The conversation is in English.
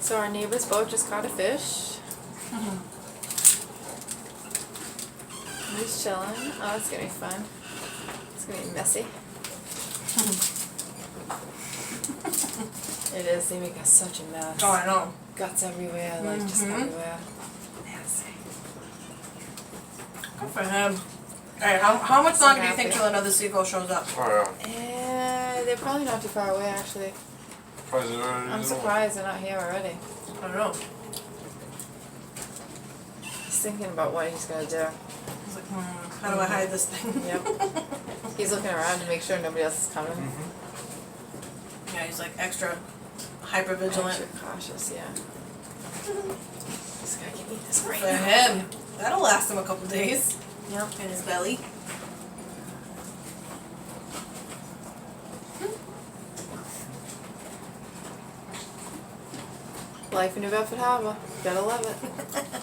So our neighbor's boat just caught a fish. He's chilling. Oh, it's gonna be fun. It's gonna be messy. It is. They make us such a mess. Oh, I know. Guts everywhere, like just everywhere. Nasty. Good for him. Alright, how much So longer do you think happy. till another seagull shows up? Oh They're probably not too far away, actually. yeah. I'm surprised they're not here already. I don't know. He's thinking about what he's gonna do. He's like, how do I hide this thing? Yep. He's looking around to make sure nobody else is coming. Yeah, he's like extra hyper vigilant. Extra cautious, yeah. This guy can eat this right For now. him. That'll last him a couple days Yep. in his belly. Life in New Bedford Harbor. Gotta love it.